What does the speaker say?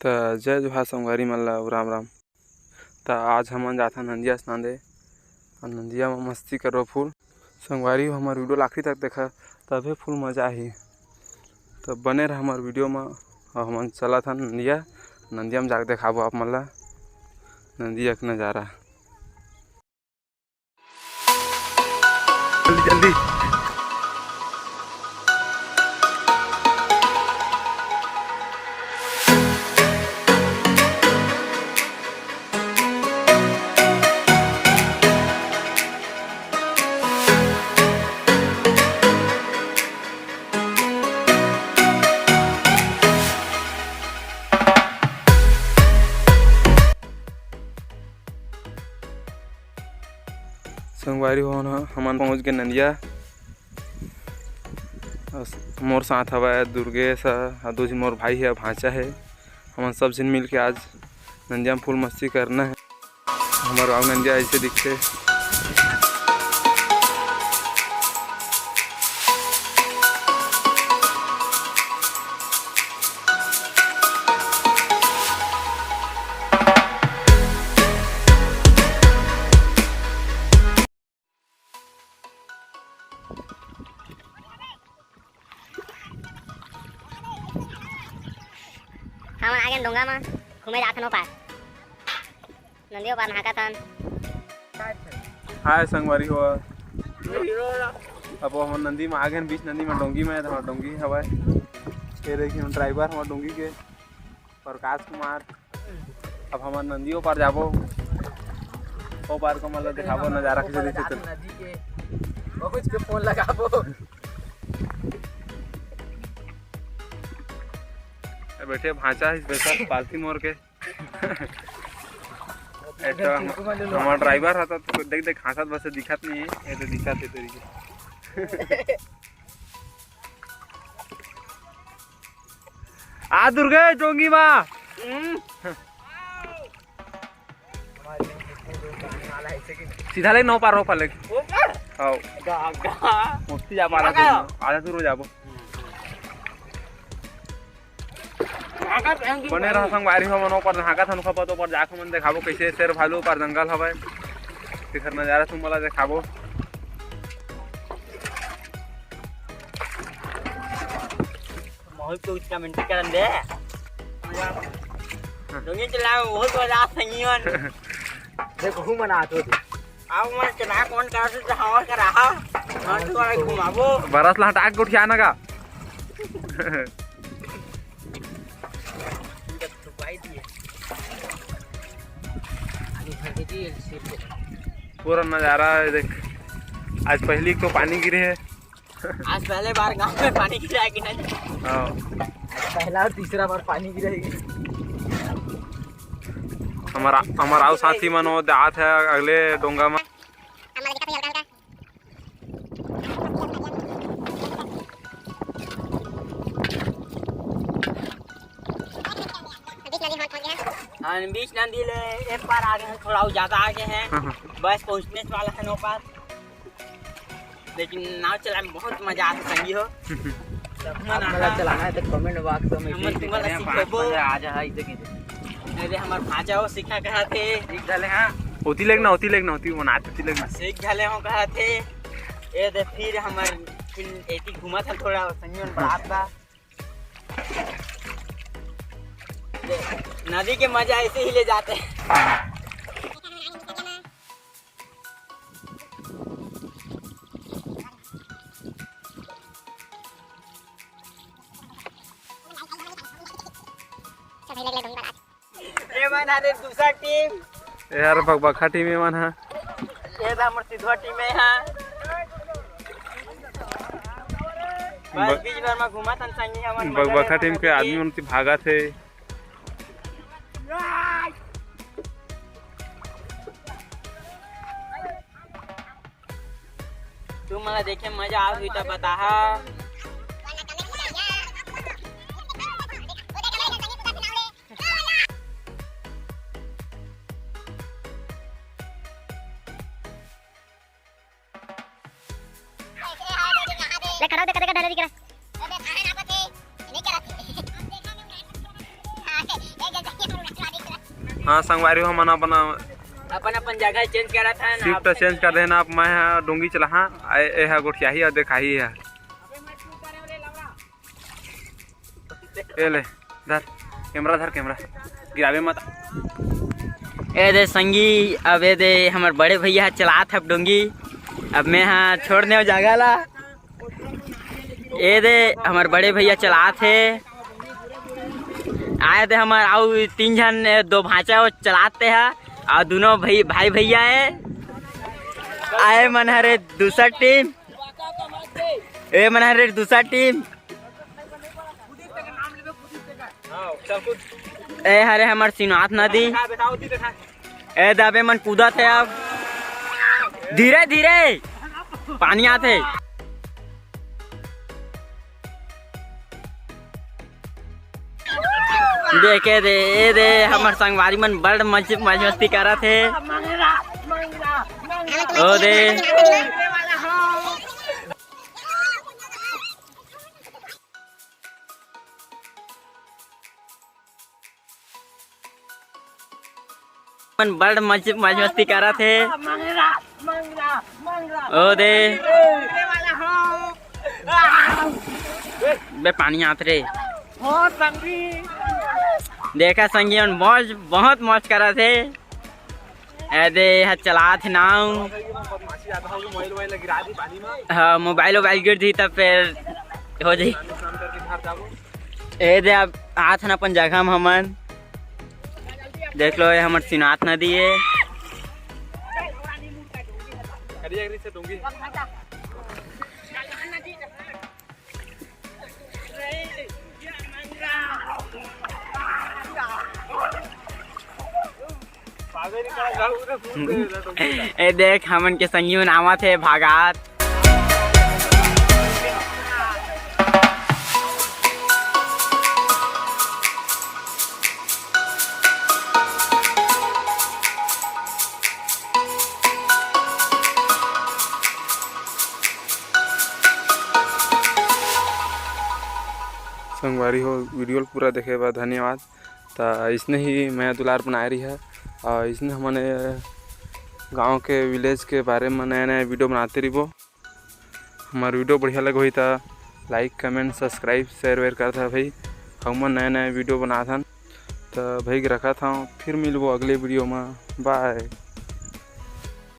तो जय जोहार संगवारी मन ला राम राम। तो आज हमन जाथन नंदिया स्नान दे और नंदिया में मस्ती करो फूल संगवारी हमार वीडियो आखिरी तक देखा तबे फुल मजा ही। तो बने रहा हमार वीडियो में और हमन चला था नंदिया में जाके देखाबो आप मन ला नंदिया का नज़ारा। जल्दी जल्दी संगवारी हो हमन पहुँच गए नंदिया। मोर साथ हवा दुर्गेश और दो मोर भाई है भांचा है। हमन सब जन मिल के आज नंदिया में फुल मस्ती करना है। हमारे गाँव नंदिया ऐसे दिखते। हम आगे डोंगा में घूमे जाथन ओ पार नंदियों पार नहाका थन। हाय संगवारी हो अब हम नंदी में आगे बीच नंदी में डोंगी में डोंगी हवा ये देखिए ड्राइवर हमारे डोंगी के प्रकाश कुमार। अब हमारे नंदियों पार जाबो ओ पार को मतलब दिखाबो नज़ारा कैसे दिखते नदी के कुछ के फोन लगाबो। बैठे भांचा है स्पेशल पालथी मोर के हमारा ड्राइवर था तो देख देख हाथत बस दिखत नहीं है ये तो दिखत है तरीके आ दुर्गे डोंगी माँ सीधा ले नौ पार हो पाले मुफ्ती जा पाला आधा दूर हो जाबो बने रहा संगवारी हो मनो पर नहाका थन खपत पर जाके मन देखाबो कैसे शेर भालू पर जंगल हवे तेखर नजारा तुम मला देखाबो। बहुत कुछ कमेंट करन दे डोंगी चलाओ बहुत मजा संगियन देखो हूं मना तो आओ मन चला कौन कर से हवा कर रहा हां तो घुमाबो बरस ला हटा के उठिया ना का पूरा नज़ारा देख। आज पहली तो पानी गिरे है आज पहले बार गांव में पानी गिरा है कि नहीं। पहला और तीसरा बार पानी गिरेगी। हमारा साथी मन वो दात है अगले डोंगा में बीच नदी ले एक पार आगे हैं थोड़ा ज्यादा आगे हैं बस पहुंचने वाला है नौ पार लेकिन नाव चलाने में बहुत मजा आता संगी हो चलाना है तो कमेंट बॉक्स में आ जा अरे हमार भाजा हो सीखा कहा थे सीख गले हां होती लेगना मनाते लेगना सीख गले हो कहा थे ये दे फिर हमार एती घुमा था थोड़ा संगी में बात बा नदी के मजा ऐसे ही ले जाते हैं। ये मन है दूसरा टीम यार बगबखा टीम में मन है ये हमर सिधवा टीम में है बस बीच भर में घुमा तन संगी हमन बगबखा टीम के आदमी मन भागा थे। तुम मला देखे मजा आ गई तो बता ले खड़ा देखा ढले दिख रहा हाँ संगवारी हो मन अपना अपन जगह चेंज करा था ना। शिफ्ट चेंज कर देना। आप मैं डोंगी चला हाँ यह गोठिया ही देखा ही है। ये ले धर कैमरा गिरावे मत। ए दे संगी अब ए दे हमार बड़े भैया चलात है डोंगी। अब मैं हाँ छोड़ने जागा ला। ए दे हमार बड़े भैया चलात है। आए थे हमार आउ 3 जन 2 भाचा वो चलाते हैं और दोनों भाई भैया है। आए मन हरे दूसरा टीम। ए मन हरे दूसरा टीम। ए हरे हमार सिनाथ नदी। ए दबे मन कूदा थे। अब धीरे धीरे पानी आते। देखे दे ए दे हमार संगवारी मन बड़ मस्ती करा थे। ओ दे मन बड़ मस्ती करा थे। ओ दे बे पानी आत रे। देखा संगी मन बहुत मौज करा थे। ए दे चला थे नाव। हाँ मोबाइल गिर दी तब फिर हो जाई। ए दे अब आथ न अपन जगह में हमन देख लो। ये हमार सिनाथ नदी है। ए देख हमन के संगी में आवा थे भागात। संगवारी हो वीडियो पूरा देखे बा धन्यवाद। तो इसने ही मैं दुलार बनाए रही है और इसने हमने गांव के विलेज के बारे में नया वीडियो बनाते रही। वो हमारा वीडियो बढ़िया लगे हुई था लाइक कमेंट सब्सक्राइब शेयर वेयर करता भाई। हम नया वीडियो बना था तो भाई रखा था। फिर मिलबो अगले वीडियो में। बाय।